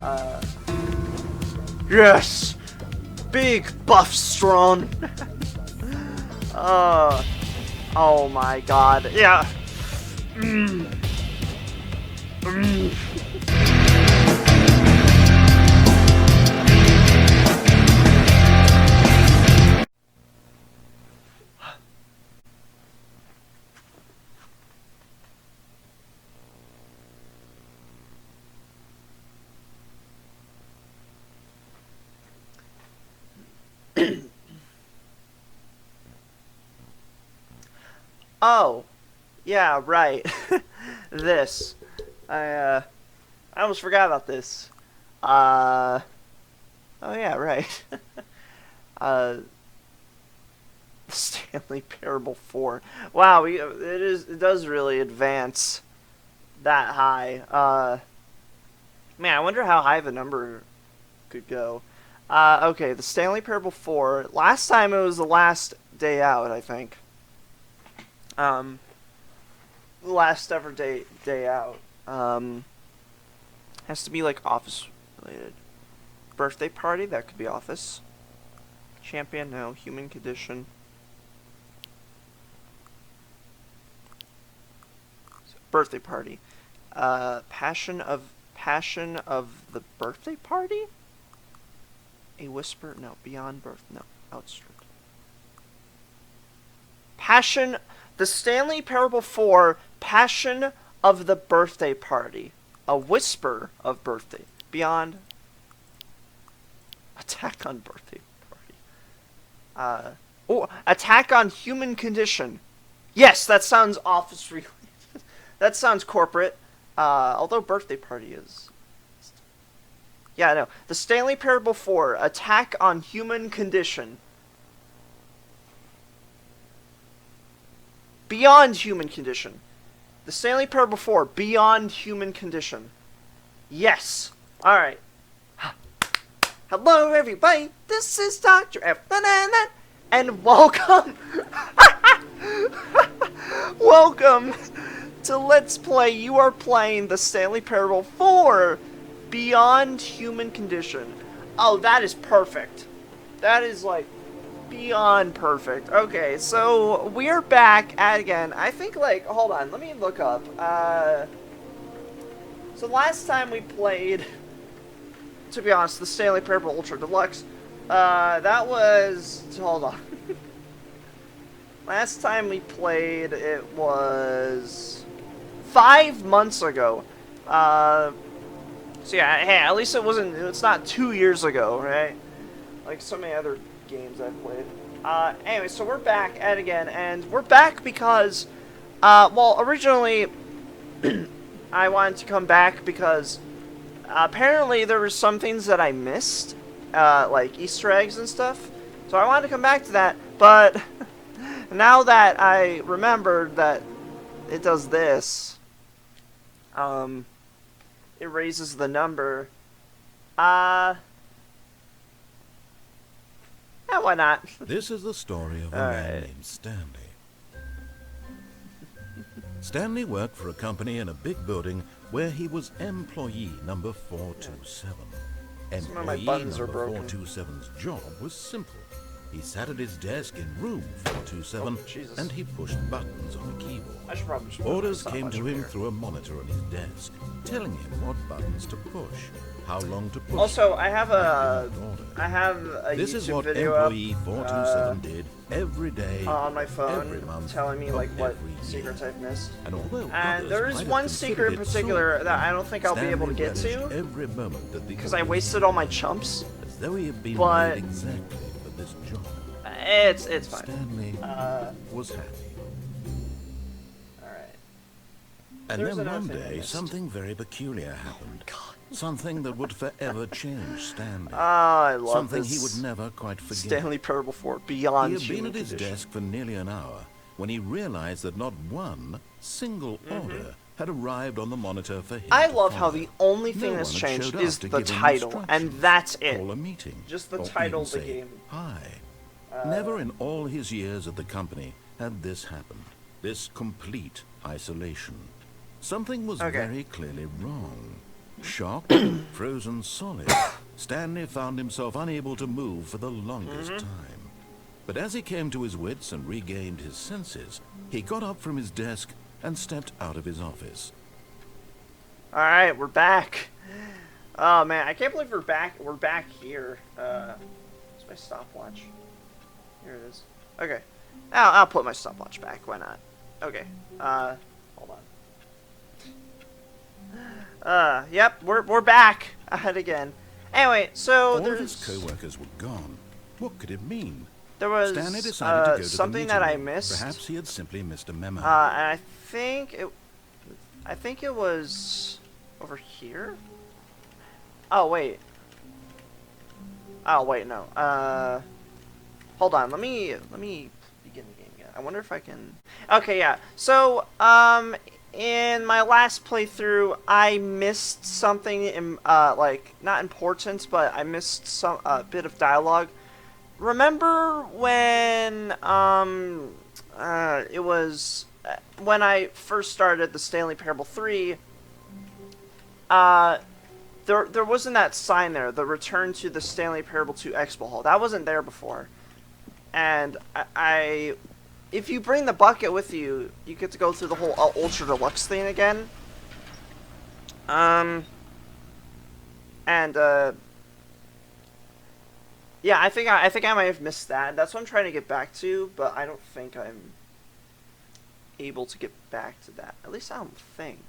Uh, yes! Big buff strong! Oh my god, yeah! Mm. Mm. Oh, yeah, right. This. I almost forgot about this. Oh yeah, right. uh, Stanley Parable 4. Wow, it does really advance that high. Man, I wonder how high the number could go. Okay, the Stanley Parable 4. Last time it was the last day out, I think. Last ever day out. Has to be like office related. Birthday party, that could be office. Champion, no. Human condition. Birthday party. Passion of the birthday party? A whisper, no. Beyond birth, no. Outstripped. Passion, the Stanley Parable 4, Passion of the birthday party. A whisper of birthday. Beyond. Attack on birthday party. Attack on human condition. Yes, that sounds office related. That sounds corporate. Although birthday party is. Yeah, no. The Stanley Parable 4, Attack on human condition. Beyond human condition. The Stanley Parable 4, Beyond human condition. Yes. Alright. Hello, everybody. This is Dr. F. And welcome. Welcome to Let's Play. You are playing the Stanley Parable 4, Beyond human condition. Oh, that is perfect. That is like beyond perfect. Okay, so we're back at again. I think like, hold on, let me look up. So last time we played, to be honest, the Stanley Parable Ultra Deluxe, that was, hold on. Last time we played, it was 5 months ago. So yeah, hey, at least it's not 2 years ago, right? Like so many other games I've played. Anyway, so we're back at again, and we're back because, well, originally, I wanted to come back because, apparently there were some things that I missed, like Easter eggs and stuff, so I wanted to come back to that, but now that I remembered that it does this, it raises the number, yeah, why not? This is the story of a man named Stanley. Stanley worked for a company in a big building where he was employee number 427. Some of my Employee buttons number are broken. 427's job was simple. He sat at his desk in room 427 and he pushed buttons on a keyboard. I should probably just Orders came to him through a monitor on his desk, telling him what buttons to push, how long to push. Also, I have a This is YouTube what video employee up, 427 did every day, on my every phone, month, telling me of like what every year. secrets I've missed. And although And there others is might one have secret in considered it particular so, that I don't think I'll be able to Stanley get to relished every moment that the because I wasted all my chumps. as though he had been but- made exactly for this job. It's fine. Stanley was happy. All right. And There's then another one thing I day, missed. something very peculiar happened. God. Something that would forever change Stanley. I love Something this. he would never quite forget. Stanley Parable 4, He Beyond had been human at his condition. desk for nearly an hour when he realized that not one single order had arrived on the monitor for him. I to love how follow. the only thing No that's one had changed showed up is to the give him title, and instructions, that's it. Call a meeting. Just the or title even of the say, game. Hi. Never in all his years at the company had this happened. This complete isolation. Something was Okay. very clearly wrong. Shocked, frozen solid, Stanley found himself unable to move for the longest time. But as he came to his wits and regained his senses, he got up from his desk and stepped out of his office. Alright, we're back. Oh man, I can't believe we're back. We're back here. Where's my stopwatch? Here it is. Okay. I'll put my stopwatch back. Why not? Okay. Hold on. Yep, we're back ahead again. Anyway, so All there's of his co-workers were gone. What could it mean? there was Stanley decided to go to something the that I meeting room. missed. Perhaps he had simply missed a memo. And I think it was over here. Oh wait. Oh wait, no. Hold on. Let me begin the game again. I wonder if I can. Okay, yeah. So, in my last playthrough, I missed something in, like, not important, but I missed some bit of dialogue. Remember when it was when I first started the Stanley Parable 3, there wasn't that sign there, the return to the Stanley Parable 2 Expo Hall. That wasn't there before. And if you bring the bucket with you, you get to go through the whole Ultra Deluxe thing again. Yeah, I think I might have missed that. That's what I'm trying to get back to, but I don't think I'm able to get back to that. At least I don't think.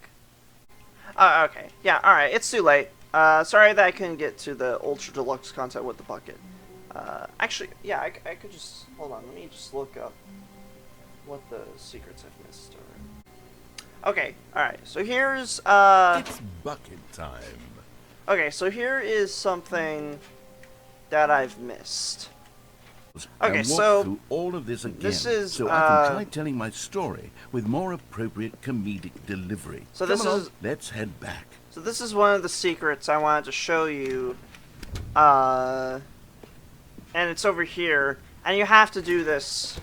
Okay. Yeah, alright. It's too late. Sorry that I couldn't get to the Ultra Deluxe content with the bucket. Actually, yeah, I could just... Hold on, let me just look up what the secrets I've missed are. Okay, alright. So here's, It's bucket time. Okay, so here is something that I've missed. Okay, and walk so through all of this again, this is, so I can try telling my story with more appropriate comedic delivery. So Come this along, is... let's head back. So this is one of the secrets I wanted to show you. And it's over here. And you have to do this.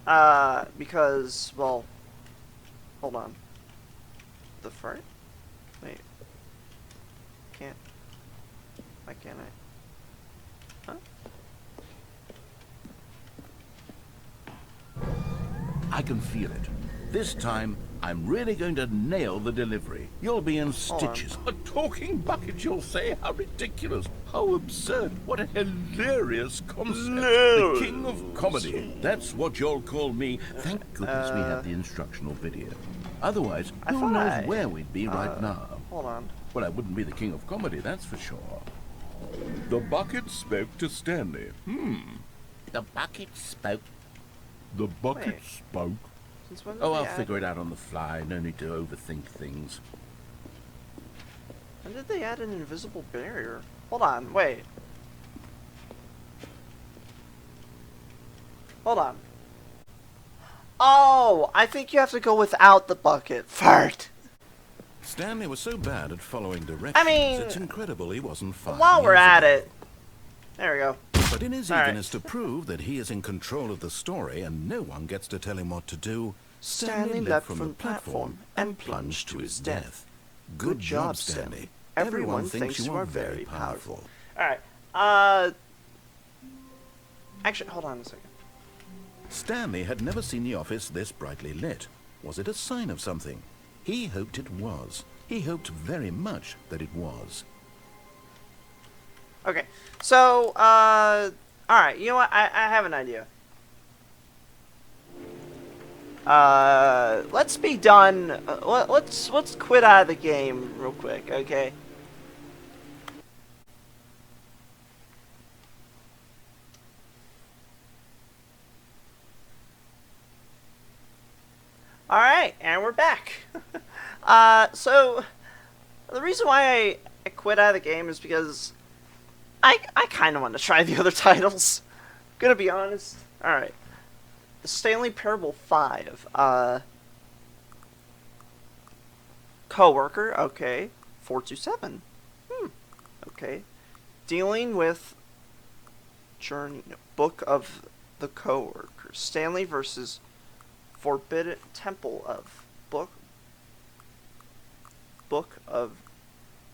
Because, well... Hold on. The fart? Wait. Can't... Why can't I? Huh? I can feel it. This time, I'm really going to nail the delivery. You'll be in stitches. A talking bucket, you'll say? How ridiculous. How absurd. What a hilarious concept. No. The king of comedy. That's what you'll call me. Thank goodness we have the instructional video. Otherwise, who knows where we'd be right now. Hold on. Well, I wouldn't be the king of comedy, that's for sure. The bucket spoke to Stanley. The bucket spoke. The bucket Wait. spoke. Since when did Oh, they I'll add- figure it out on the fly. No need to overthink things. When did they add an invisible barrier? Hold on, wait. Hold on. Oh, I think you have to go without the bucket. Fart. Stanley was so bad at following directions, I mean, it's incredible he wasn't fired. While we're at it. There we go. But in his All right. eagerness to prove that he is in control of the story and no one gets to tell him what to do, Stanley leapt from the platform and plunged to his death. Good job, Stanley. Everyone thinks you are very powerful. Alright, actually, hold on a second. Stanley had never seen the office this brightly lit. Was it a sign of something? He hoped it was. He hoped very much that it was. Okay, so, alright, you know what, I have an idea. Let's be done, let's quit out of the game real quick, okay? Alright, and we're back. So, the reason why I quit out of the game is because I kind of want to try the other titles. Gonna be honest. Alright. The Stanley Parable 5. Coworker, okay. 427. Okay. Dealing with Journey, Book of the Coworker. Stanley Versus Forbidden Temple of Book of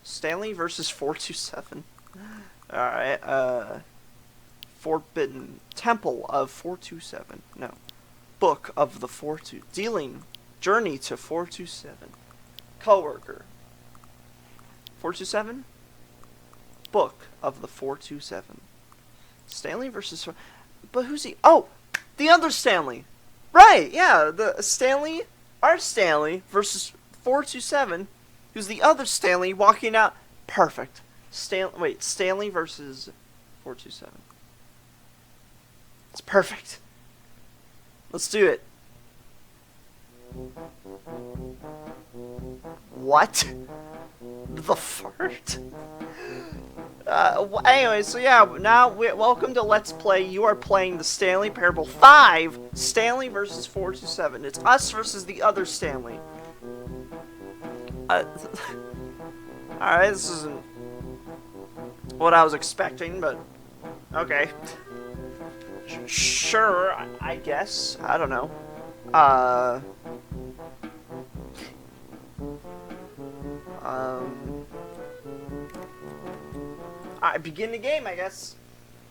Stanley versus 427. Alright, Forbidden Temple of 427. No. Book of the 42. Dealing. Journey to 427. Coworker. 427? Book of the 427. Stanley versus... But who's he? Oh! The other Stanley! Right, yeah, the Stanley... Our Stanley versus 427, who's the other Stanley walking out... Perfect. Stanley versus 427. It's perfect. Let's do it. What? The fart? Anyway, so yeah, now welcome to Let's Play. You are playing the Stanley Parable 5, Stanley versus 427. It's us versus the other Stanley. Alright, this isn't what I was expecting, but okay. Sure, I guess. I don't know. I begin the game, I guess.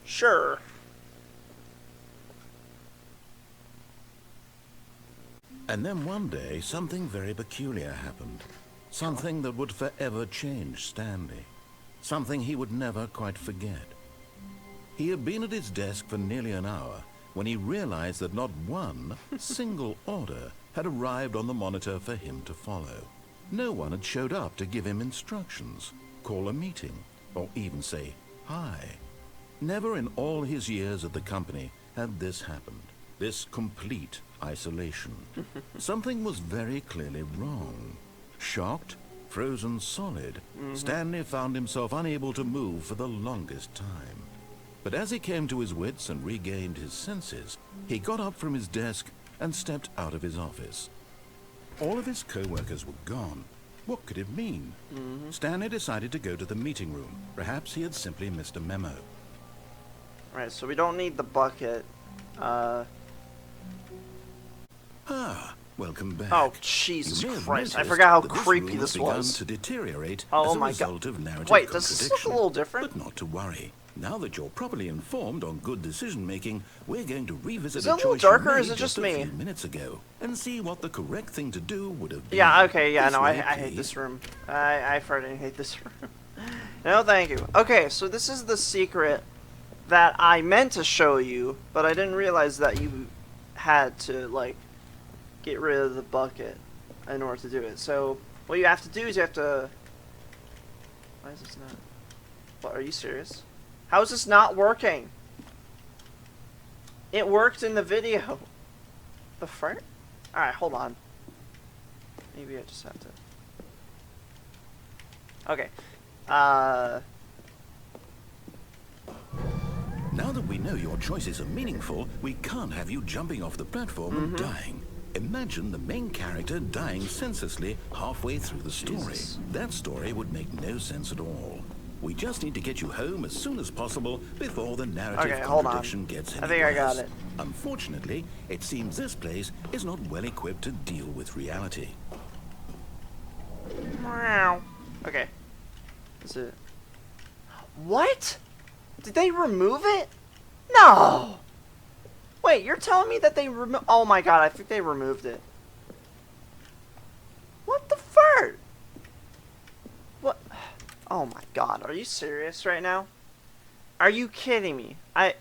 Sure. And then one day, something very peculiar happened. Something that would forever change Stanley. Something he would never quite forget. He had been at his desk for nearly an hour when he realized that not one single order had arrived on the monitor for him to follow. No one had showed up to give him instructions, call a meeting, or even say hi. Never in all his years at the company had this happened. This complete isolation. Something was very clearly wrong. Shocked, frozen solid, Stanley found himself unable to move for the longest time. But as he came to his wits and regained his senses, he got up from his desk and stepped out of his office. All of his co-workers were gone. What could it mean? Stanley decided to go to the meeting room. Perhaps he had simply missed a memo. Alright, so we don't need the bucket. Welcome back. Oh, Jesus You may have Christ. I noticed forgot how that creepy room this has begun was. to deteriorate Oh as a my result God. of narrative Wait, does this look a contradiction. little different? But not to worry. Now that you're properly informed on good decision-making, we're going to revisit Is it a little choice you darker, or is made it just a me? few minutes ago and see what the correct thing to do would have been. Yeah, okay, yeah, This no, I way, hate please. this room. I freaking hate this room. No, thank you. Okay, so this is the secret that I meant to show you, but I didn't realize that you had to, like, get rid of the bucket in order to do it. So, what you have to do is you have to... Why is this not... What, are you serious? How is this not working? It worked in the video. The frick? Alright, hold on. Maybe I just have to... Okay. Now that we know your choices are meaningful, we can't have you jumping off the platform and dying. Imagine the main character dying senselessly halfway through the story. Jesus. That story would make no sense at all. We just need to get you home as soon as possible before the narrative Okay, hold on. contradiction gets any I think I got worse. it. Unfortunately, it seems this place is not well equipped to deal with reality. Meow. Okay. Is it... What? Did they remove it? No! Wait, you're telling me that they removed... Oh my god, I think they removed it. What the fart? What? Oh my god, are you serious right now? Are you kidding me? I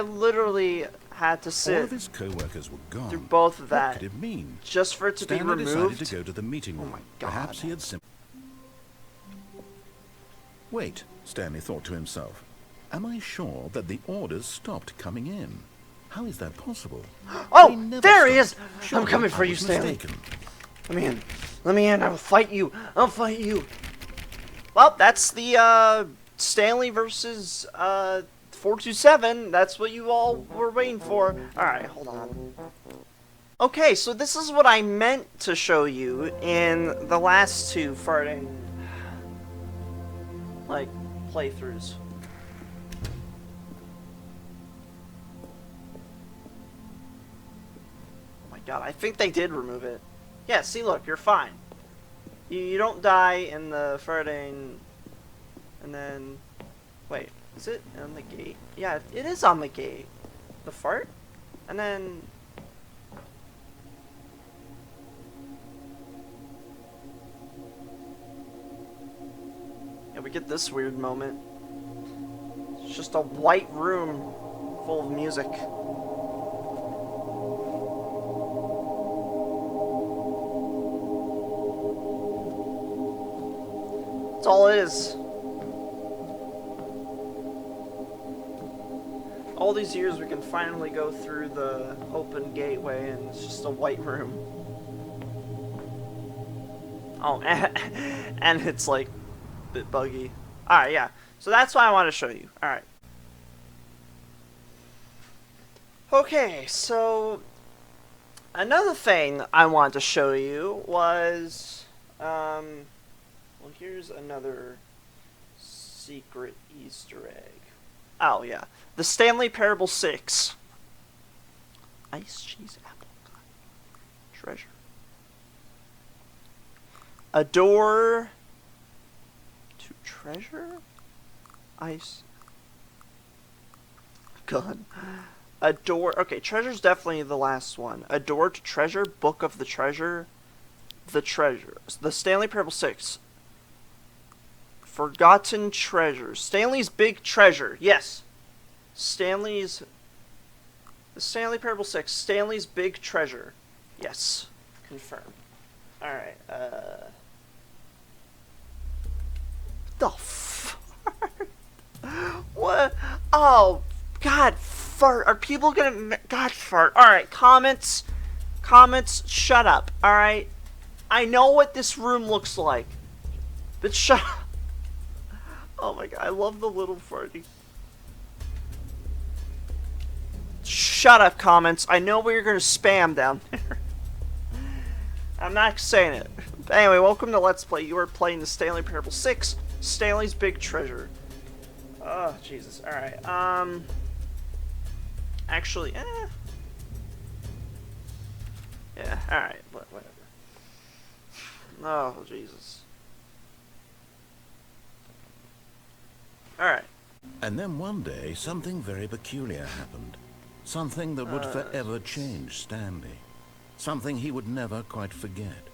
literally had to All sit of his co-workers were gone. through both of What that could it mean? just for it to Stanley be decided removed. to go to the meeting room. my God. Perhaps he had simply... Wait, Stanley thought to himself. Am I sure that the orders stopped coming in? How is that possible? Oh, They never there he is! stopped. I'm Surely coming for I you, was Stanley. mistaken. Let me in. Let me in. I will fight you. I'll fight you. Well, that's the Stanley versus 427. That's what you all were waiting for. Alright, hold on. Okay, so this is what I meant to show you in the last two farting, like, playthroughs. Oh my god, I think they did remove it. Yeah, see, look, you're fine. You don't die in the farting, and then, wait, is it on the gate? Yeah, it is on the gate. The fart? And then... yeah, we get this weird moment. It's just a white room full of music. That's all it is. All these years we can finally go through the open gateway and it's just a white room. Oh, and it's like a bit buggy. Alright, yeah. So that's what I want to show you. Alright. Okay, so another thing I wanted to show you was, well, here's another secret Easter egg. Oh, yeah. The Stanley Parable 6. Ice, cheese, apple, treasure. A door to treasure? Ice. Gun. A door. Okay, treasure's definitely the last one. A door to treasure. Book of the treasure. The treasure. The Stanley Parable 6. Forgotten treasure. Stanley's big treasure. Yes. The Stanley Parable 6. Stanley's big treasure. Yes. Confirm. Alright, the fart? What? Oh, God, fart. Are people gonna... God, fart. Alright, comments. Comments, shut up, alright? I know what this room looks like. But shut up. Oh my God, I love the little farty. Shut up, comments. I know what you're gonna spam down there. I'm not saying it. But anyway, welcome to Let's Play. You are playing the Stanley Parable 6, Stanley's Big Treasure. Oh, Jesus. Alright, actually, yeah, alright, whatever. Oh, Jesus. Alright. And then one day, something very peculiar happened. Something that would forever change Stanley. Something he would never quite forget.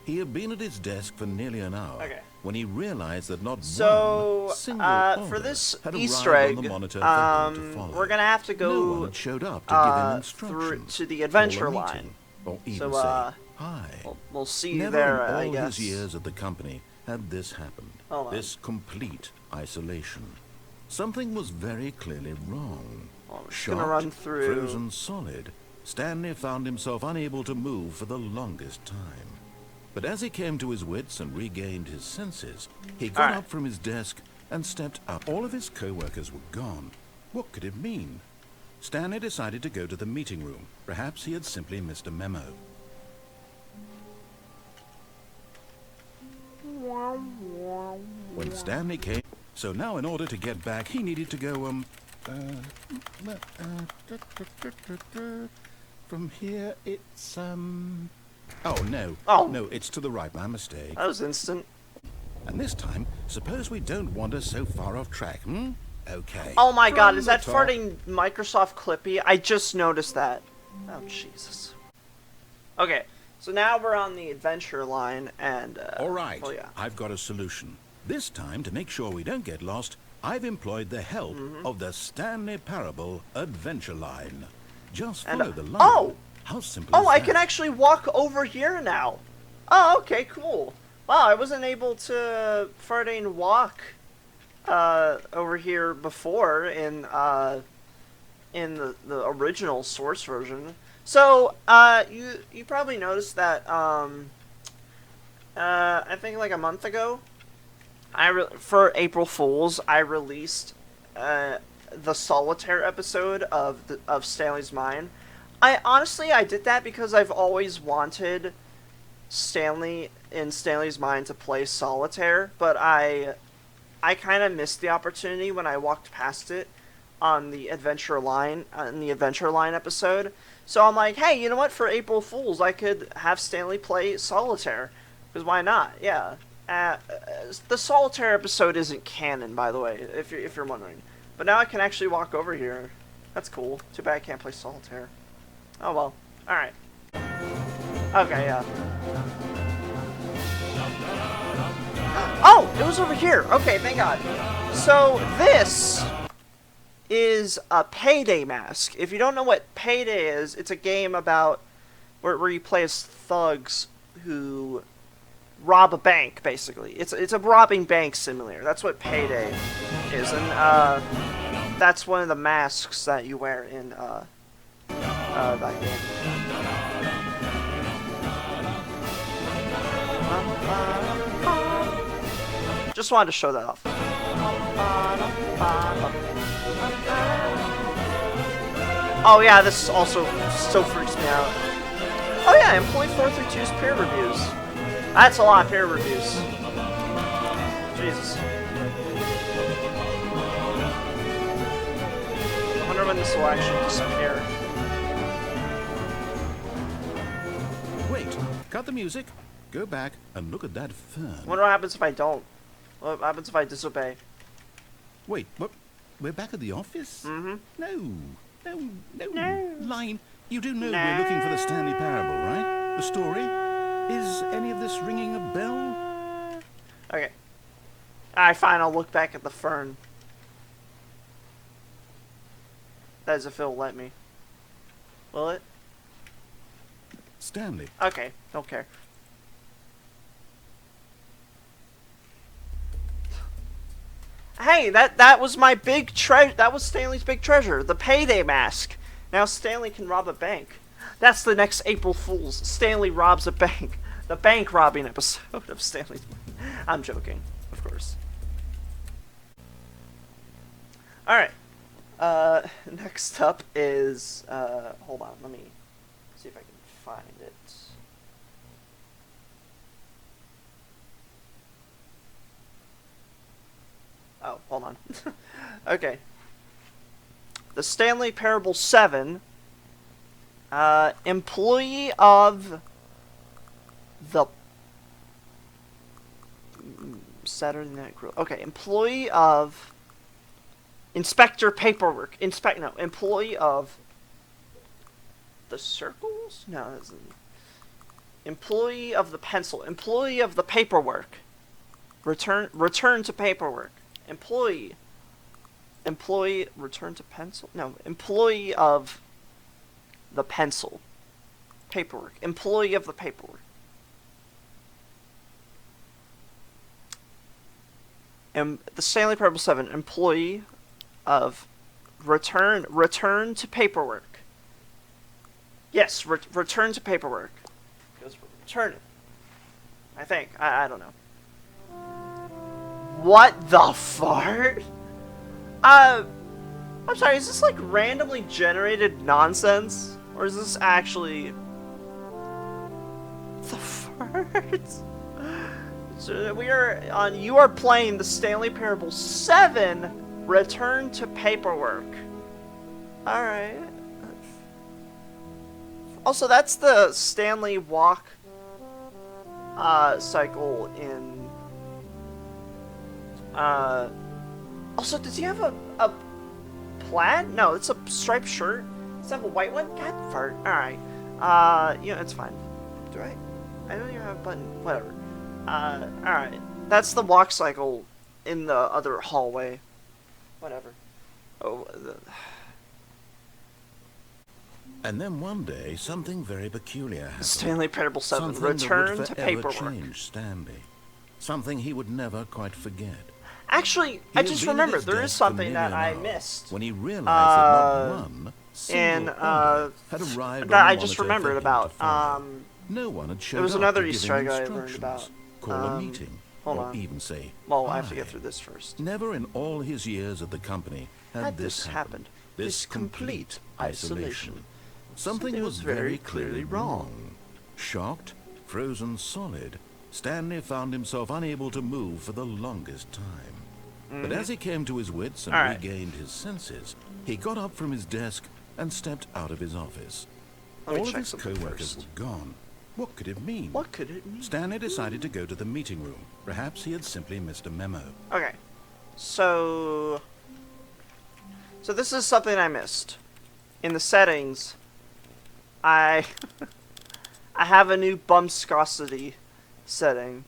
He had been at his desk for nearly an hour when he realized that not one single order for this had Easter arrived egg, on the monitor for him to follow. we're gonna have to go No one had showed up to give him instructions, through to the adventure call a line. meeting, or even So, say hi. we'll see you Never there, in all I guess. his years at the company had this happened. This complete isolation. Something was very clearly wrong. I'm just Shocked, gonna run through. frozen solid, Stanley found himself unable to move for the longest time. But as he came to his wits and regained his senses, he got up from his desk and stepped up. All of his co-workers were gone. What could it mean? Stanley decided to go to the meeting room. Perhaps he had simply missed a memo. When Stanley came... So now in order to get back, he needed to go, from here, it's, Oh, no. Oh. No, it's to the right. My mistake. That was instant. And this time, suppose we don't wander so far off track, hmm? Okay. Oh my God, is From that the top. farting Microsoft Clippy? I just noticed that. Oh, Jesus. Okay, so now we're on the adventure line, and, All right, well, yeah. I've got a solution. This time, to make sure we don't get lost, I've employed the help of the Stanley Parable Adventure Line. Just follow the line. Oh! How simple is Oh, I that? can actually walk over here now. Oh, okay, cool. Wow, I wasn't able to farting walk over here before in the original source version. So, you probably noticed that I think like a month ago, for April Fools, I released the Solitaire episode of Stanley's Mine. I did that because I've always wanted Stanley in Stanley's Mine to play Solitaire, but I kind of missed the opportunity when I walked past it on the Adventure Line episode. So I'm like, hey, you know what? For April Fools, I could have Stanley play Solitaire. Because why not? Yeah. The solitaire episode isn't canon, by the way, if you're wondering. But now I can actually walk over here. That's cool. Too bad I can't play solitaire. Oh well. All right. Okay. Yeah. Oh, it was over here. Okay, thank God. So this is a Payday mask. If you don't know what Payday is, it's a game about where you play as thugs who rob a bank, basically. It's a robbing bank simulator. That's what Payday is, and that's one of the masks that you wear in that game. Just wanted to show that off. Oh yeah, this also so freaks me out. Oh yeah, employee 432's peer reviews. That's a lot of peer reviews. Jesus. I wonder when this will actually disappear. Wait, cut the music. Go back and look at that fern. I wonder what happens if I don't. What happens if I disobey? Wait, what? We're back at the office? Mm-hmm. No. Line, you do know we're looking for the Stanley Parable, right? The story? Is any of this ringing a bell? Okay. Alright, fine, I'll look back at the fern. That is if it'll let me. Will it? Stanley. Okay, don't care. Hey, that was my big treasure. That was Stanley's big treasure, the Payday mask. Now Stanley can rob a bank. That's the next April Fool's. Stanley robs a bank. The bank robbing episode of Stanley's. I'm joking, of course. All right. Next up is hold on. Let me see if I can find it. Oh, hold on. Okay. The Stanley Parable 7. Employee of the Saturday Night Grill. Okay, employee of Inspector Paperwork. Employee of the Circles? No, that isn't. Employee of the Pencil. Employee of the Paperwork. Return to Paperwork. Employee, return to pencil? No, employee of the pencil. Paperwork. Employee of the paperwork. The Stanley Parable 7, employee of return to paperwork. Yes, return to paperwork. Because return it. I think. I don't know. What the fart? I'm sorry, is this like randomly generated nonsense? Or is this actually the fart? So you are playing the Stanley Parable 7 Return to Paperwork. Alright. Also, that's the Stanley walk cycle in also, does he have a plaid? No, it's a striped shirt. Does he have a white one? God fart. Alright. You know, it's fine. Do I? I don't even have a button. Whatever. Alright. That's the walk cycle in the other hallway. Whatever. Oh, And then one day, something very peculiar happened. Stanley Parable 7. Something Return that to would forever paperwork. change Stanley. Something he would never quite forget. Actually, I just remembered there is something that I missed. When he realized that not one single order had arrived that on I the just monitor remembered for him about. to follow. No one had showed There was up another to give Easter him egg I learned instructions, about. call a meeting, Hold or on. even say Well, I have to hi. get through this first. Never in all his years at the company had this happened. This complete isolation. Something was very clearly wrong. Shocked, frozen solid, Stanley found himself unable to move for the longest time. But as he came to his wits and regained his senses, he got up from his desk and stepped out of his office. Let me All of check his something co-workers first. were gone, What could it mean? What could it mean? Stanley decided to go to the meeting room. Perhaps he had simply missed a memo. Okay. So this is something I missed. In the settings, I have a new bumpscosity setting,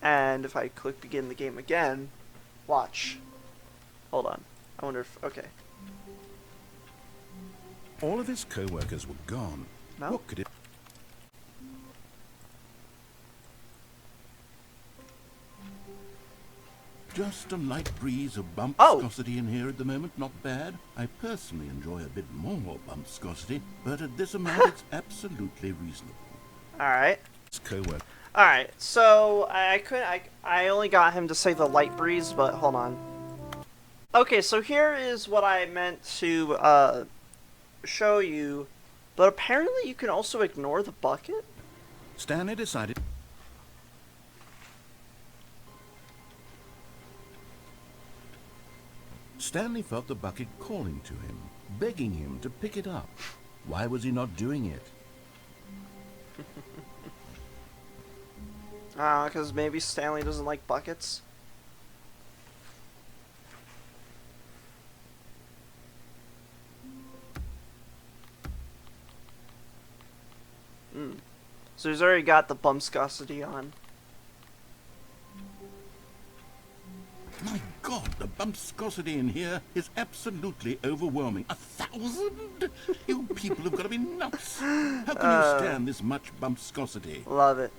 and if I click begin the game again, watch. Hold on. I wonder if okay. All of his co-workers were gone. No? What could it... Just a light breeze of bumpscosity in here at the moment. Not bad. I personally enjoy a bit more bumpscosity, but at this amount it's absolutely reasonable. Alright. His co-worker... Alright, so I only got him to say the light breeze, but hold on. Okay, so here is what I meant to show you, but apparently you can also ignore the bucket? Stanley decided... Stanley felt the bucket calling to him, begging him to pick it up. Why was he not doing it? Because maybe Stanley doesn't like buckets. So he's already got the bumpscosity on. My God, the bumpscosity in here is absolutely overwhelming. 1,000? You people have got to be nuts. How can you stand this much bumpscosity? Love it.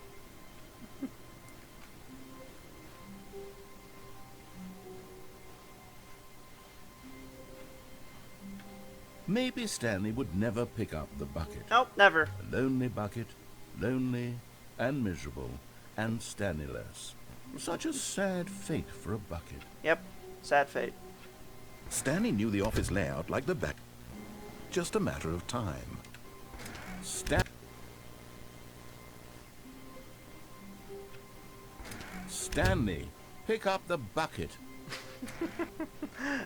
Maybe Stanley would never pick up the bucket. Nope, never. A lonely bucket, lonely and miserable and Stanley-less. Such a sad fate for a bucket. Yep, sad fate. Stanley knew the office layout like the back. Just a matter of time. Stanley, pick up the bucket.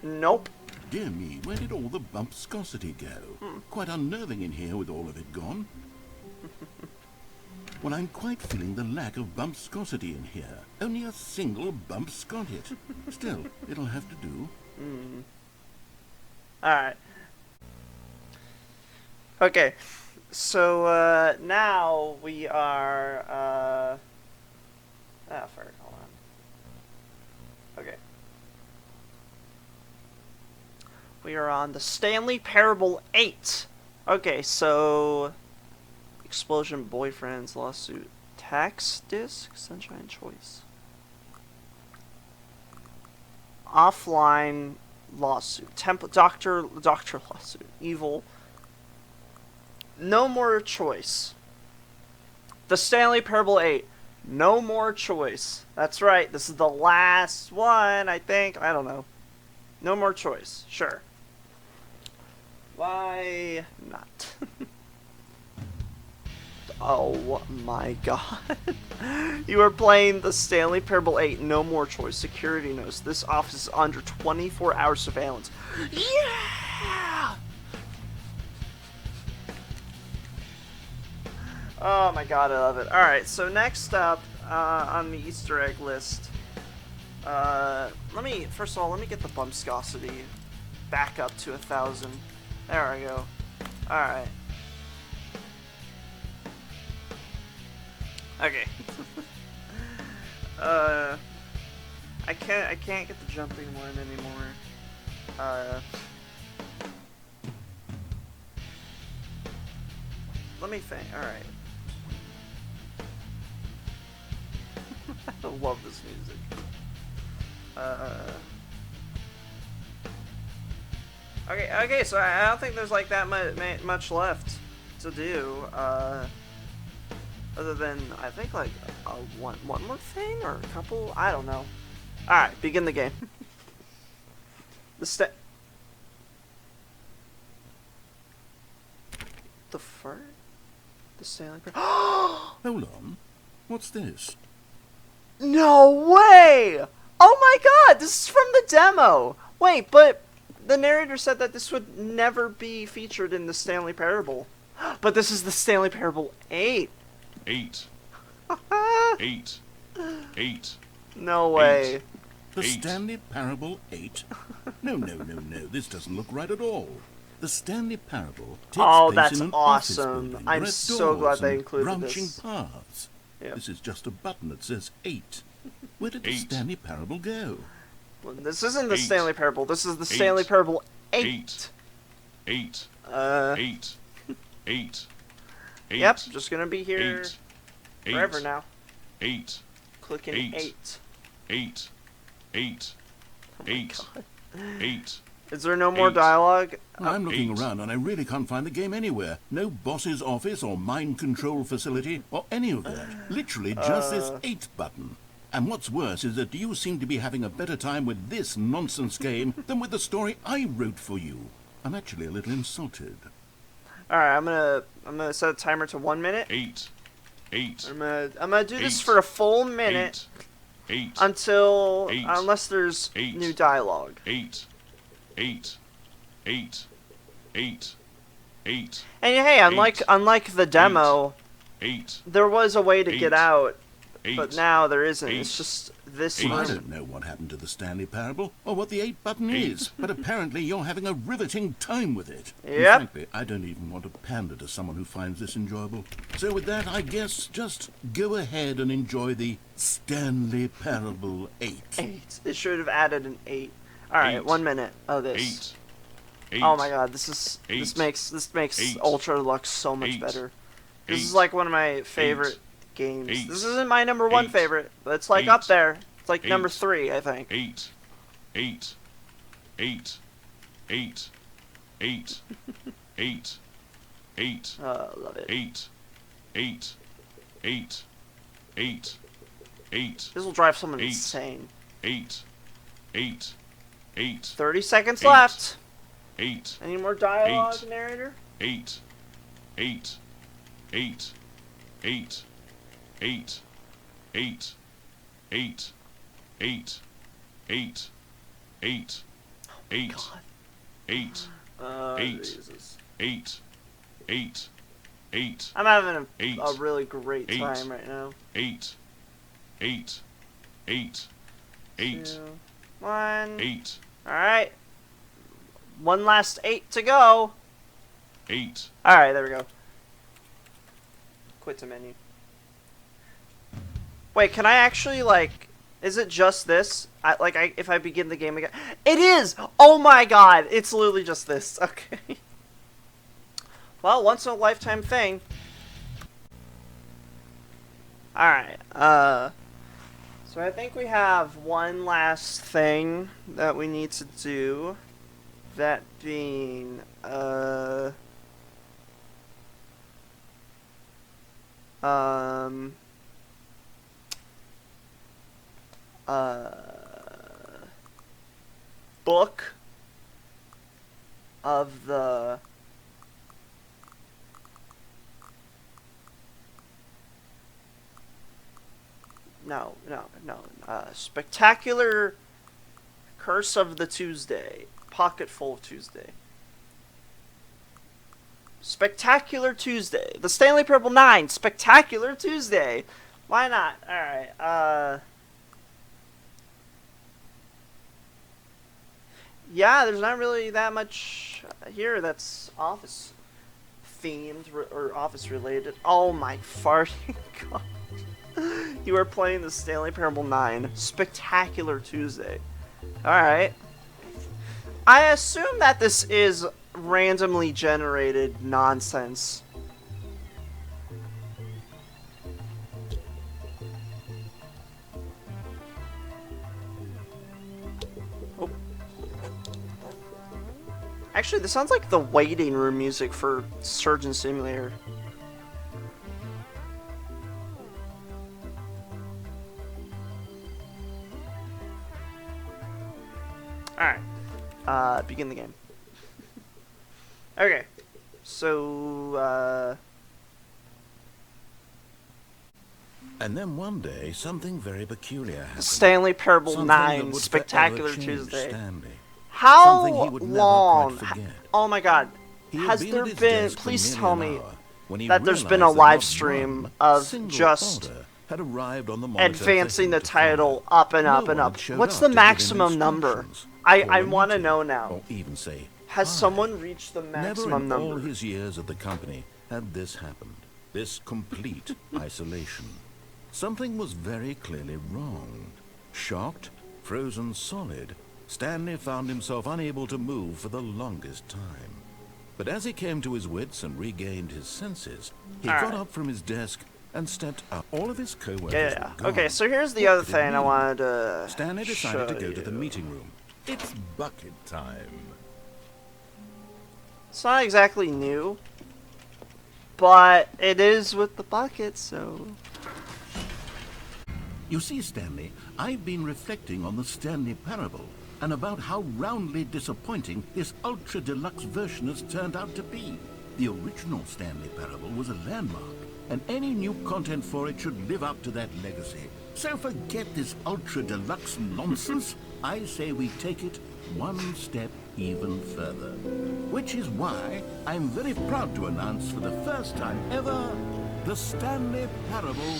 Nope. Dear me, where did all the bumpscosity go? Quite unnerving in here with all of it gone. Well, I'm quite feeling the lack of bumpscosity in here. Only a single bumpscotted. Still, it'll have to do. Alright. Okay. So, now we are, hold on. Okay. We are on the Stanley Parable 8. Okay, so... Explosion, boyfriends, lawsuit, tax disc, sunshine choice. Offline lawsuit, doctor lawsuit, evil. No more choice. The Stanley Parable 8. No more choice. That's right, this is the last one, I think. I don't know. No more choice, sure. Why not? Oh my god. You are playing the Stanley Parable 8, no more choice. Security notice. This office is under 24-hour surveillance. Yeah! Oh my god, I love it. Alright, so next up on the Easter egg list. First of all, let me get the bumpscosity back up to 1,000. There we go. Alright. Okay. I can't get the jumping one anymore. Let me think. Alright. I love this music. Okay, so I don't think there's like that much left to do. Other than, I think, like, one more thing, or a couple? I don't know. Alright, begin the game. The fur? The Stanley Parable. Hold on. What's this? No way! Oh my god, this is from the demo! Wait, but the narrator said that this would never be featured in the Stanley Parable. But this is the Stanley Parable 8. 8. 8. 8. No way. The 8. Stanley Parable 8? No, this doesn't look right at all. The Stanley Parable takes Oh, place that's in an awesome. office building. I'm There are so glad doors they and included branching this. paths. Yep. This is just a button that says 8. Where did the 8. Stanley Parable go? Well, this isn't the 8. Stanley Parable. This is the 8. Stanley Parable 8. 8. 8. 8. 8. Yep, just gonna be here 8. forever now. 8. Clicking 8. 8. 8. 8. Oh my 8. God. 8. Is there no more 8. dialogue? I'm looking 8. around and I really can't find the game anywhere. No boss's office or mind control facility or any of that. Literally just this 8 button. And what's worse is that you seem to be having a better time with this nonsense game than with the story I wrote for you. I'm actually a little insulted. Alright, I'm gonna set a timer to 1 minute. 8. 8. I'm gonna do this 8. for a full minute 8. until 8. unless there's 8. new dialogue. 8. 8. 8. 8. 8. And hey, unlike the demo, 8. there was a way to 8. get out, 8. but now there isn't. 8. It's just this 8. I room. don't know what happened to the Stanley Parable or what the 8 button 8. is, but apparently you're having a riveting time with it. And Yep. frankly, I don't even want to pander to someone who finds this enjoyable. So with that, I guess just go ahead and enjoy the Stanley Parable 8. 8. It should have added an 8. Alright, 8. 1 minute of this. 8. 8. Oh my god, this 8. makes 8. Ultra Deluxe so much 8. better. This 8. is like one of my favorite games. 8. This isn't my number 1 8. favorite, but it's like 8. up there. It's like 8. number 3, I think. 8. 8. 8. 8. 8. 8. 8. Love it. 8. 8. 8. 8. 8. This will drive someone 8. insane. 8. 8. 8. 30 seconds 8. left. 8. Any more dialogue, 8. narrator? 8. 8. 8. 8. 8. 8. 8. 8. 8. 8. 8. God. 8. 8. Jesus. 8. 8. 8. I'm having 8. a really great 8. time right now. 8. 8. 8. 8. 2, 1. 8. Alright. One last 8 to go. 8. Alright, there we go. Quit to menu. Wait, can I actually, like... Is it just this? If I begin the game again... It is! Oh my god! It's literally just this. Okay. Well, once in a lifetime thing. Alright, so I think we have one last thing that we need to do. That being, book of the Spectacular Curse of the Tuesday, Pocket Full of Tuesday. Spectacular Tuesday, the Stanley Parable 9, Spectacular Tuesday. Why not? Alright, yeah, there's not really that much here that's office themed or office related. Oh my farting god. You are playing the Stanley Parable 9, Spectacular Tuesday. Alright. I assume that this is randomly generated nonsense. Oh. Actually, this sounds like the waiting room music for Surgeon Simulator. Alright. Begin the game. Okay. So, And then one day, something very peculiar happened. Stanley Parable Something that 9, would Spectacular forever change Tuesday. Stanley. How Something he would never long? quite forget. Oh my god. He had Has been there at his been... desk for Please nearly tell an me. hour. When he that there's been realized a that live not stream one of single just order had arrived on the monitor for advancing him the to title follow. up and up No and one up. showed What's up the to give him maximum number? instructions, I call a want to meeting, know now. or even say Has hi. someone reached the Never maximum in all number? his years at the company had this happened. This complete isolation. Something was very clearly wrong. Shocked, frozen solid, Stanley found himself unable to move for the longest time. But as he came to his wits and regained his senses, he got up from his desk and stepped up. All of his co-workers Yeah. were gone. Okay, so here's the What other could it thing I mean? wanted to Stanley decided to show go to the you. meeting room. It's bucket time. It's not exactly new, but it is with the bucket, so... You see, Stanley, I've been reflecting on the Stanley Parable and about how roundly disappointing this ultra-deluxe version has turned out to be. The original Stanley Parable was a landmark, and any new content for it should live up to that legacy. So forget this ultra-deluxe nonsense. I say we take it one step even further. Which is why I'm very proud to announce for the first time ever, the Stanley Parable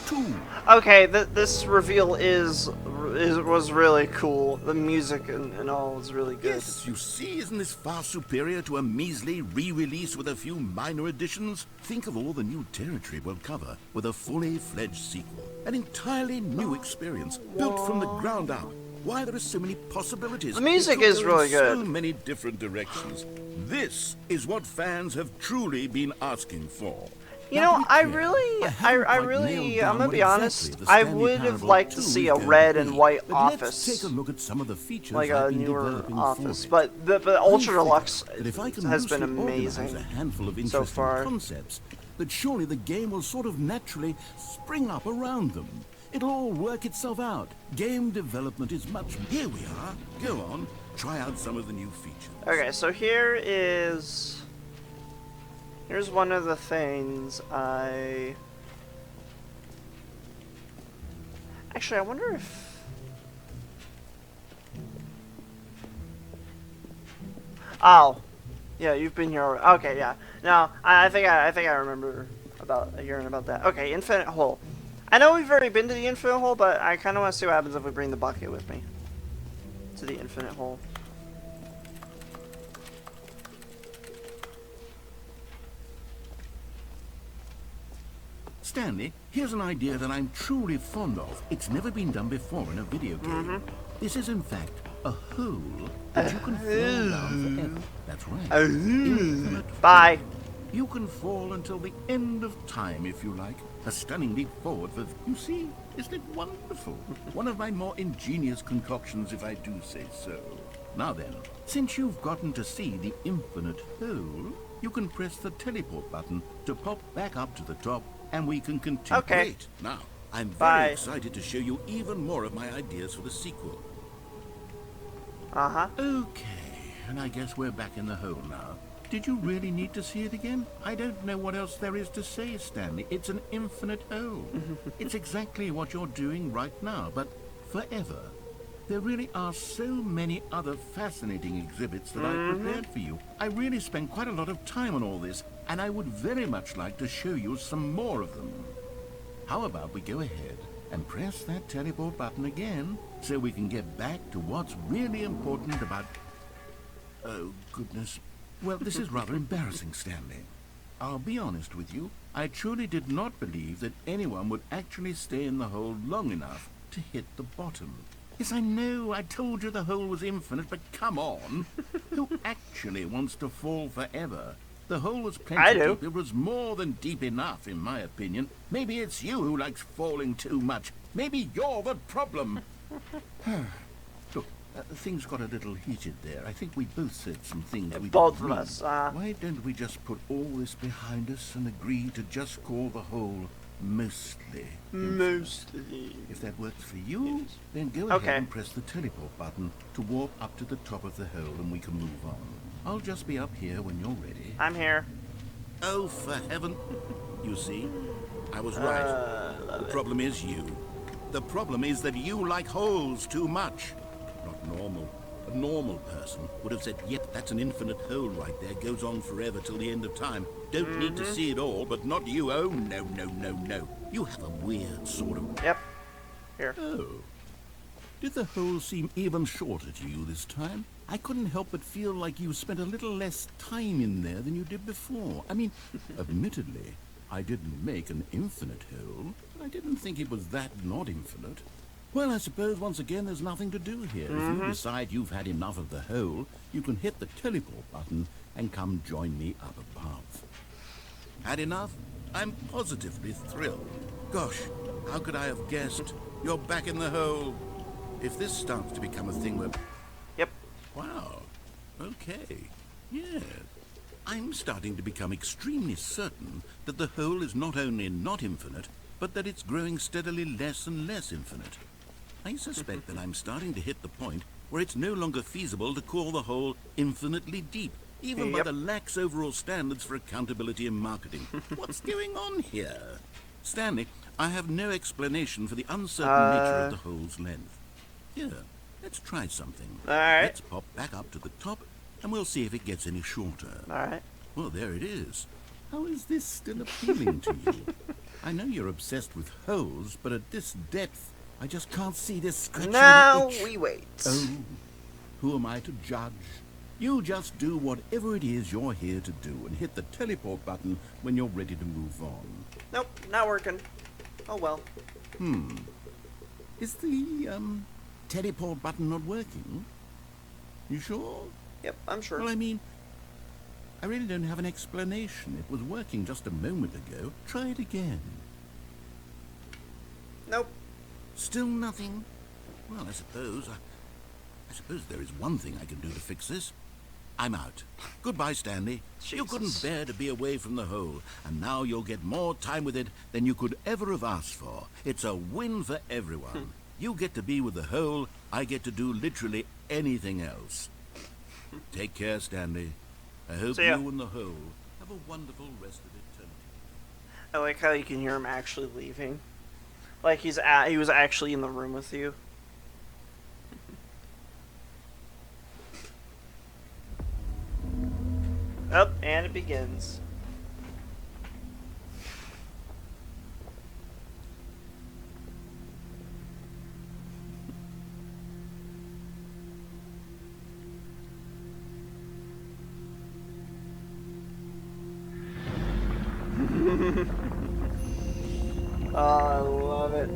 2. Okay, this reveal was really cool. The music and all was really good. Yes, you see, isn't this far superior to a measly re-release with a few minor additions? Think of all the new territory we'll cover with a fully fledged sequel. An entirely new experience, built from the ground up. Why, there are so many possibilities. The music It could is go really in good. so many different directions. This is what fans have truly been asking for. You Now, know, to be I clear, really, haven't I quite really, nailed I'm down gonna what be exactly honest, the I Stanley would have Parable liked to 2 see is a going to red be. and white But office. Let's take a look at some of the features Like I've a been newer developing office, for it. but the Ultra Deluxe That if I can has been loosely organize amazing a handful of so interesting far. concepts, that surely the game will sort of naturally spring up around them. It'll all work itself out. Game development is much... Here we are. Go on. Try out some of the new features. Okay, so here's one of the things Actually, I wonder if... Oh. Yeah, you've been here already. Okay, yeah. No, I think I remember about hearing about that. Okay, Infinite Hole. I know we've already been to the Infinite Hole, but I kind of want to see what happens if we bring the bucket with me to the Infinite Hole. Stanley, here's an idea that I'm truly fond of. It's never been done before in a video game. This is, in fact, a hole that you can fall down forever. That's right. Infinite Bye. fall. You can fall until the end of time, if you like. A stunning leap forward for... You see? Isn't it wonderful? One of my more ingenious concoctions, if I do say so. Now then, since you've gotten to see the infinite hole, you can press the teleport button to pop back up to the top, and we can continue. Okay. Great. Now, I'm very Bye. excited to show you even more of my ideas for the sequel. Uh-huh. Okay, and I guess we're back in the hole now. Did you really need to see it again? I don't know what else there is to say, Stanley. It's an infinite hole. It's exactly what you're doing right now, but forever. There really are so many other fascinating exhibits that I prepared for you. I really spent quite a lot of time on all this, and I would very much like to show you some more of them. How about we go ahead and press that teleport button again, so we can get back to what's really important about... Oh, goodness. Well, this is rather embarrassing, Stanley. I'll be honest with you. I truly did not believe that anyone would actually stay in the hole long enough to hit the bottom. Yes, I know. I told you the hole was infinite, but come on. Who actually wants to fall forever? The hole was I plenty do. deep. It was more than deep enough, in my opinion. Maybe it's you who likes falling too much. Maybe you're the problem. Look, things got a little heated there. I think we both said some things we Both didn't of mean. us. Why don't we just put all this behind us and agree to just call the hole mostly infinite? Mostly. If that works for you, then go Okay. ahead and press the teleport button to warp up to the top of the hole and we can move on. I'll just be up here when you're ready. I'm here. Oh, for heaven. You see, I was right. The problem is you. The problem is that you like holes too much. Not normal. A normal person would have said, yep, that's an infinite hole right there, goes on forever till the end of time. Don't need to see it all, but not you. Oh, no, no, no, no. You have a weird sort of... Yep. Here. Oh. Did the hole seem even shorter to you this time? I couldn't help but feel like you spent a little less time in there than you did before. I mean, admittedly, I didn't make an infinite hole, but I didn't think it was that not infinite. Well, I suppose once again there's nothing to do here. If you decide you've had enough of the hole, you can hit the teleport button and come join me up above. Had enough? I'm positively thrilled. Gosh, how could I have guessed? You're back in the hole. If this starts to become a thing where... Yep. Wow. Okay. Yes. I'm starting to become extremely certain that the hole is not only not infinite, but that it's growing steadily less and less infinite. I suspect that I'm starting to hit the point where it's no longer feasible to call the hole infinitely deep, even by the lax overall standards for accountability and marketing. What's going on here? Stanley, I have no explanation for the uncertain nature of the hole's length. Here, let's try something. All right. Let's pop back up to the top, and we'll see if it gets any shorter. All right. Well, there it is. How is this still appealing to you? I know you're obsessed with holes, but at this depth, I just can't see this scratching Now the itch. we wait. Oh, who am I to judge? You just do whatever it is you're here to do and hit the teleport button when you're ready to move on. Nope, not working. Oh well. Is the, teleport button not working? You sure? Yep, I'm sure. Well, I mean, I really don't have an explanation. It was working just a moment ago. Try it again. Nope. Still nothing? Well, I suppose there is one thing I can do to fix this. I'm out. Goodbye, Stanley. You couldn't bear to be away from the hole, and now you'll get more time with it than you could ever have asked for. It's a win for everyone. You get to be with the hole, I get to do literally anything else. Take care, Stanley. I hope See ya. you and the hole have a wonderful rest of eternity. I like how you can hear him actually leaving. Like he was actually in the room with you. Up, and it begins. Oh, I love it.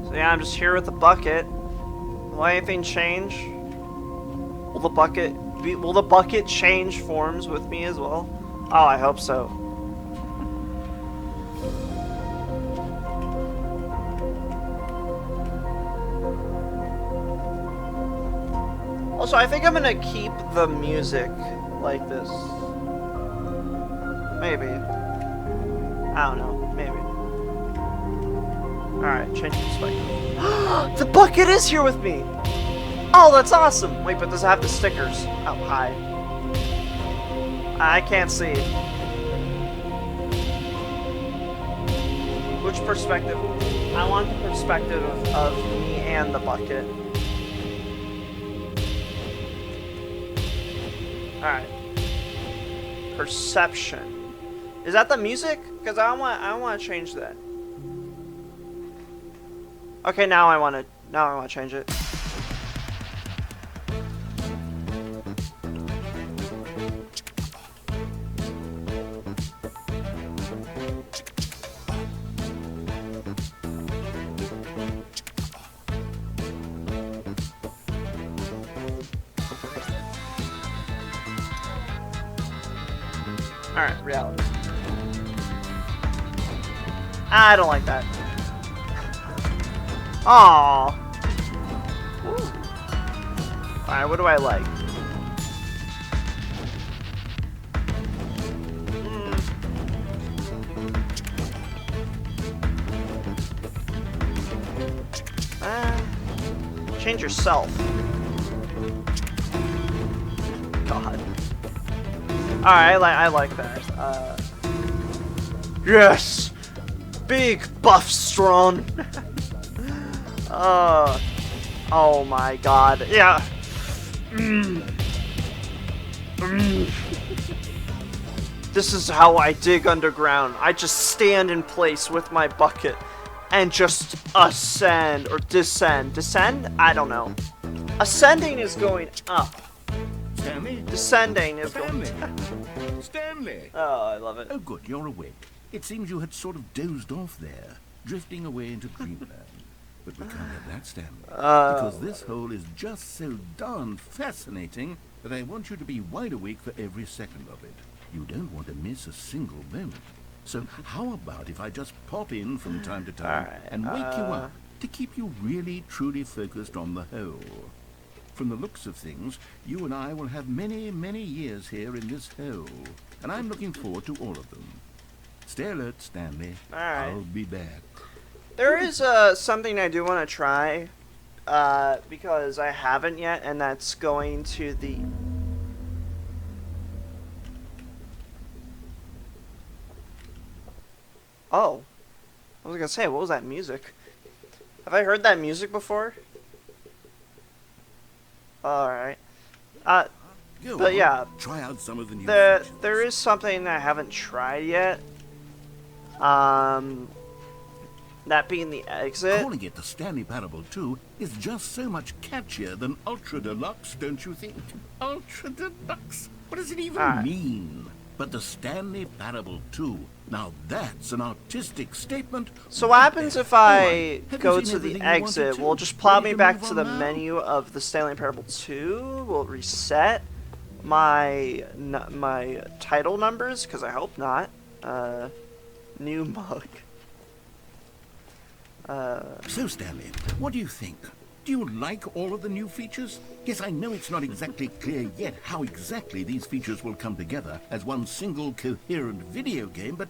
So yeah, I'm just here with the bucket. Will anything change? Will the bucket change forms with me as well? Oh, I hope so. Also, I think I'm gonna keep the music like this. Maybe. I don't know. Maybe. Alright, change perspective. The bucket is here with me! Oh, that's awesome! Wait, but does it have the stickers? Oh, hi. I can't see. Which perspective? I want the perspective of me and the bucket. Alright. Perception. Is that the music? Because I want to change that. Okay, now I want to change it. Alright, reality. I don't like that. Aww. Alright, what do I like? Change yourself. God. Alright, I like that. Yes! Big, buff, strong. Oh my god. Yeah. This is how I dig underground. I just stand in place with my bucket and just ascend or descend. Descend? I don't know. Ascending is going up. Stanley? Descending is Stanley? going... Stanley! Oh, I love it. Oh, good, you're awake. It seems you had sort of dozed off there, drifting away into dreamland. But we can't have that, Stanley. Because this hole is just so darn fascinating that I want you to be wide awake for every second of it. You don't want to miss a single moment. So how about if I just pop in from time to time and wake you up to keep you really, truly focused on the hole? From the looks of things, you and I will have many, many years here in this hole. And I'm looking forward to all of them. Stay alert, Stanley. Alright. I'll be back. There is something I do want to try, because I haven't yet, and that's going to the... Oh. I was gonna say, what was that music? Have I heard that music before? Alright. Go But on, yeah, try out some of the new there features. is something that I haven't tried yet. That being the exit. Calling it the Stanley Parable 2 is just so much catchier than Ultra Deluxe, don't you think? Ultra Deluxe? What does it even mean? But the Stanley Parable 2, now that's an artistic statement. So what happens if I Have you go seen to the everything you wanted exit? to? Will it just plow Ready me to back move to on the now? menu of the Stanley Parable 2? Will it reset my title numbers? Because I hope not. New mug. So, Stanley, what do you think? Do you like all of the new features? Yes, I know it's not exactly clear yet how exactly these features will come together as one single coherent video game, but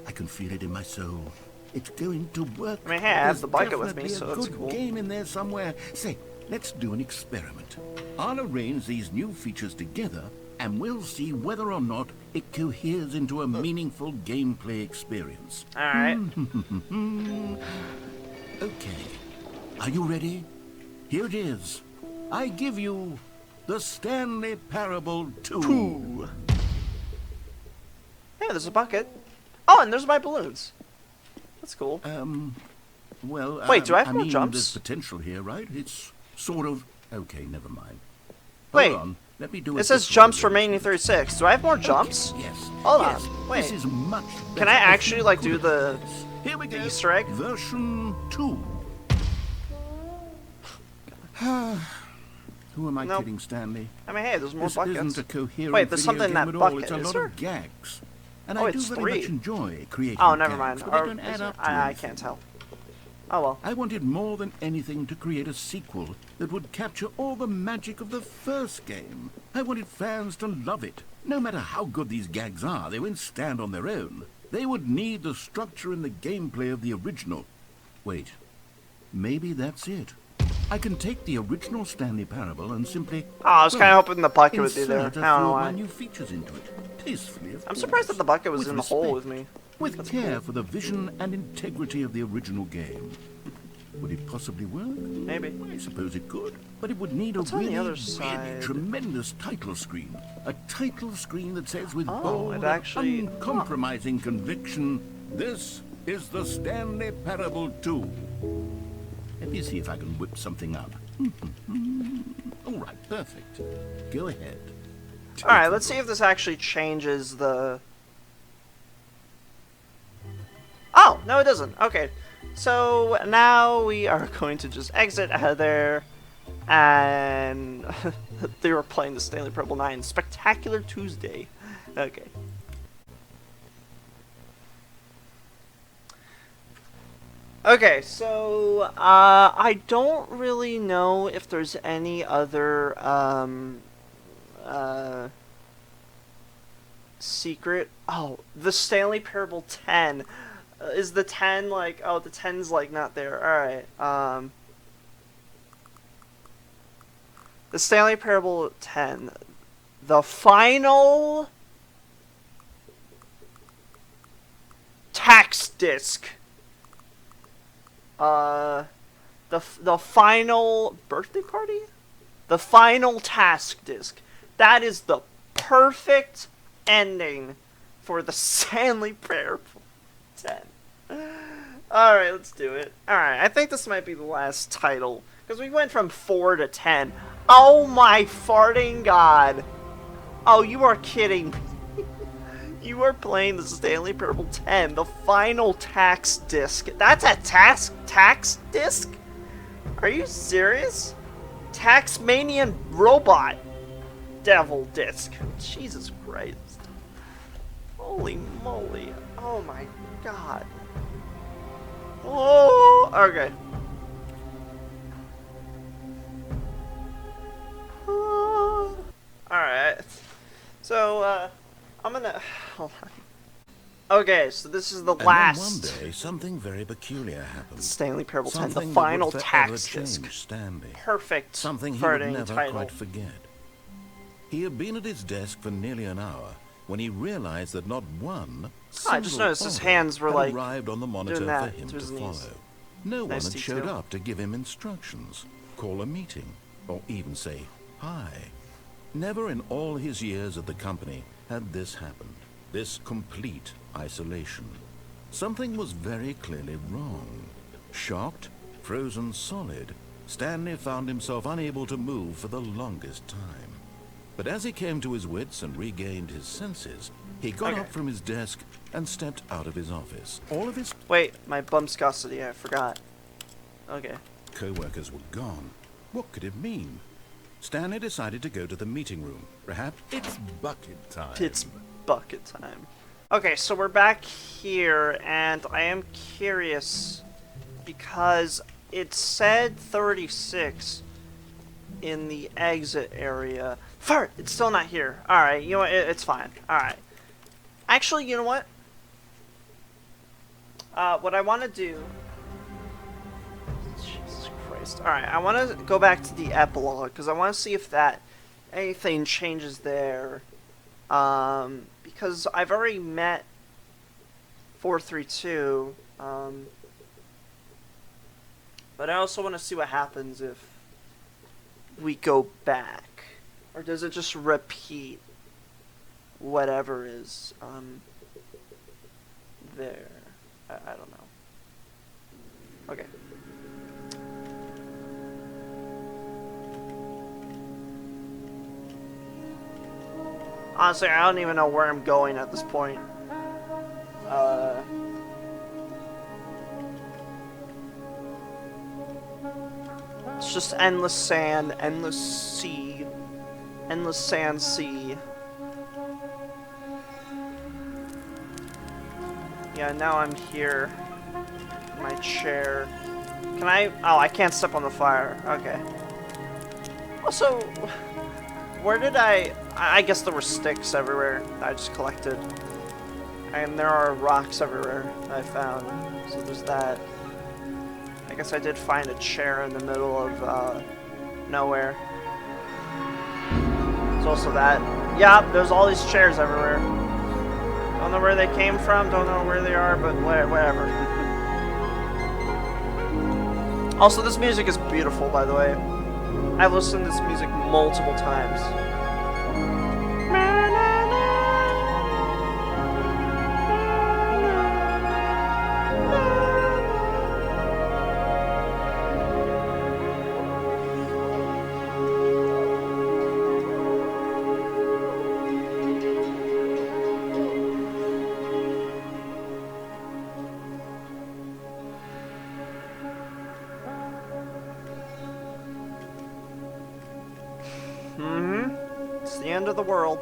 I can feel it in my soul. It's going to work. I mean, hey, I have There's the bucket with me, definitely so a that's good cool. game in there somewhere. Say, let's do an experiment. I'll arrange these new features together, and we'll see whether or not it coheres into a meaningful gameplay experience. Alright. Okay. Are you ready? Here it is. I give you the Stanley Parable 2. Hey, there's a bucket. Oh, and there's my balloons. That's cool. Well, Wait, do I have more mean, jumps? There's potential here, right? It's sort of... Okay, never mind. Wait. Hold on. Let me do It says jumps for Mania 36. Do I have more jumps? Yes. Hold yes. on. Wait. This is much better. Can I actually, like, do the Here we go. Easter egg? Version 2. Who am I Nope. kidding, Stanley? I mean, hey, there's more This buckets. isn't a coherent Wait, there's video something in game that at all. bucket, It's a is lot there? of gags. And Oh, I do it's very 3. much enjoy creating Oh, never gags, mind. but they Or don't is add it? up to I anything. can't tell. Oh well. I wanted more than anything to create a sequel that would capture all the magic of the first game. I wanted fans to love it. No matter how good these gags are, they won't stand on their own. They would need the structure and the gameplay of the original. Wait, maybe that's it. I can take the original Stanley Parable and simply... Oh, I was kind of hoping the bucket would be there. I insert don't a few know of my why. new features into it. Tastefully, of I'm surprised that course. the bucket was With in the hole respect. with me. With That's care cool. for the vision and integrity of the original game. Would it possibly work? Maybe. Well, I suppose it could, but it would need What's a on the really, other really side? tremendous title screen. A title screen that says with Oh, bold it and actually- uncompromising conviction, this is the Stanley Parable 2. Let me see if I can whip something up. All right, perfect. Go ahead. Alright, let's see if this actually changes the... Oh, no it doesn't. Okay. So, now we are going to just exit out of there. And... they were playing the Stanley Parable 9 Spectacular Tuesday. Okay. Okay, so, I don't really know if there's any other, secret. Oh, the Stanley Parable 10. Is the 10 like, oh, the 10's like not there. Alright, the Stanley Parable 10. The final tax disc. the final birthday party? The final task disc. That is the perfect ending for the Stanley Parable 10. Alright, let's do it. Alright, I think this might be the last title. Because we went from 4 to 10. Oh my farting god. Oh, you are kidding me. You are playing the Stanley Parable 10, the final tax disc. That's a tax disc? Are you serious? Taxmanian robot devil disc. Jesus Christ. Holy moly. Oh my god. Oh, okay. Alright. So, I'm gonna... Hold on. Okay, so this is the last... Then one day, something very peculiar happened. Stanley Parable 10, the Something final that would forever tax disc. change Stanley. Perfect Something he for would an never title. quite forget. He had been at his desk for nearly an hour when he realized that not one I just single noticed his order hands were, had like, arrived on the monitor doing that for him to to his knees. follow. No Nice one had showed detail. up to give him instructions, call a meeting, or even say hi. Never in all his years at the company had this happened. This complete isolation. Something was very clearly wrong. Shocked, frozen solid, Stanley found himself unable to move for the longest time. But as he came to his wits and regained his senses, he got up from his desk and stepped out of his office. All of his Wait, my bumpscosity, I forgot. Okay. co-workers were gone. What could it mean? Stanley decided to go to the meeting room. Perhaps It's bucket time. It's bucket time. Okay, so we're back here, and I am curious because it said 36 in the exit area. Fart! It's still not here. Alright, you know what? It's fine. Alright. Actually, you know what? What I want to do... Jesus Christ. Alright, I want to go back to the epilogue, because I want to see if that... anything changes there. Because I've already met 432, but I also want to see what happens if we go back. Or does it just repeat whatever is there? I don't know. Okay. Honestly, I don't even know where I'm going at this point. It's just endless sand, endless sea, endless sand sea. Yeah, now I'm here in my chair. Can I? Oh, I can't step on the fire. Okay. Also, where did I guess there were sticks everywhere that I just collected. And there are rocks everywhere that I found. So there's that. I guess I did find a chair in the middle of nowhere. There's also that. Yeah, there's all these chairs everywhere. Don't know where they came from, don't know where they are, but whatever. Also, this music is beautiful, by the way. I've listened to this music multiple times. It's the end of the world.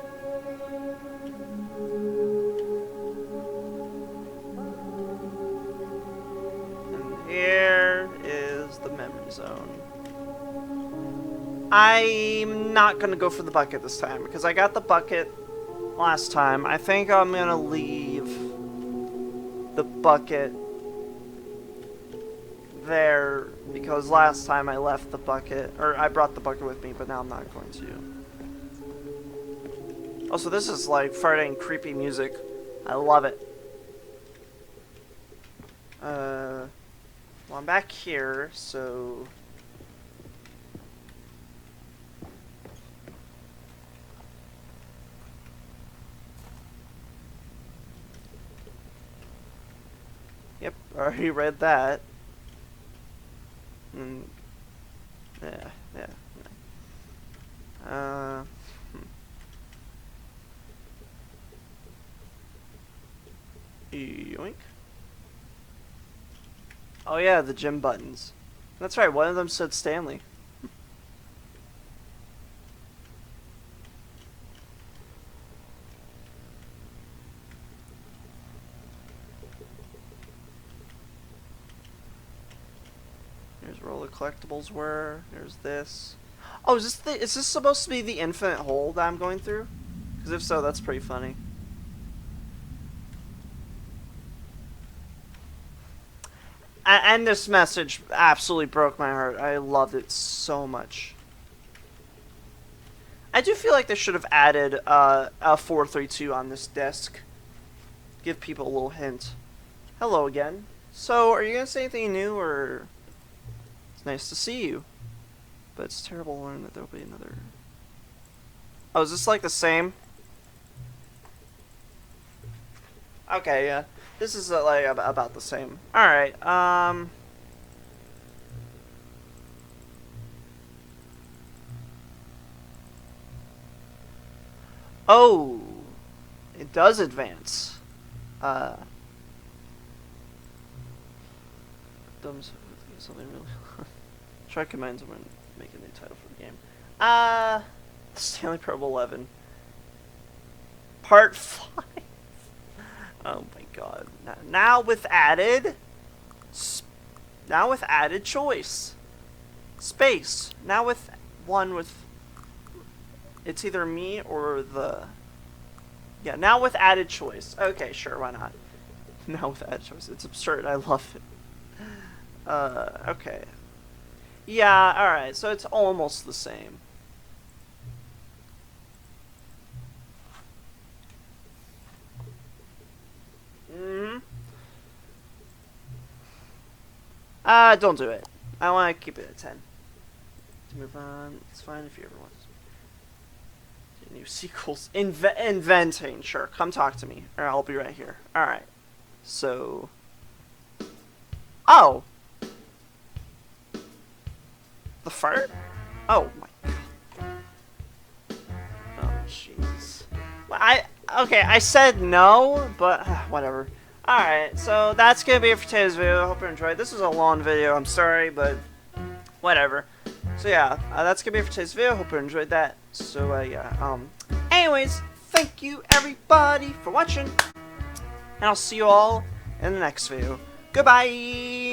And here is the memory zone. I'm not gonna go for the bucket this time because I got the bucket last time. I think I'm gonna leave the bucket there because last time I left the bucket, or I brought the bucket with me, but now I'm not going to. Also, this is like farting creepy music. I love it. Well, I'm back here, so... Yep, already read that. Yeah. Yoink. Oh yeah, the gym buttons. That's right, one of them said Stanley. Here's where all the collectibles were. There's this. Oh, is this supposed to be the infinite hole that I'm going through? Because if so, that's pretty funny. And this message absolutely broke my heart. I loved it so much. I do feel like they should have added a 432 on this disc. Give people a little hint. Hello again. So, are you going to say anything new, or... It's nice to see you. But it's terrible to learn that there'll be another... Oh, is this like the same? Okay, yeah. This is like about the same. Alright, Oh! It does advance. Something really... Try commands when making a new title for the game. Stanley Parable 11. Part 5. Oh my god. Now with added... Now with added choice. Space. Now with one with... It's either me or the... Yeah, now with added choice. Okay, sure, why not? Now with added choice. It's absurd. I love it. Okay. Yeah, alright, so it's almost the same. Don't do it. I want to keep it at 10. To move on, it's fine if you ever want to. New sequels. Inventing, sure. Come talk to me, or I'll be right here. Alright. So... Oh! The fart? Oh my god. Oh jeez. Okay, I said no, but whatever. Alright, so that's gonna be it for today's video. I hope you enjoyed. This was a long video, I'm sorry, but whatever. So yeah, that's gonna be it for today's video. Hope you enjoyed that. So yeah, anyways, thank you everybody for watching, and I'll see you all in the next video. Goodbye!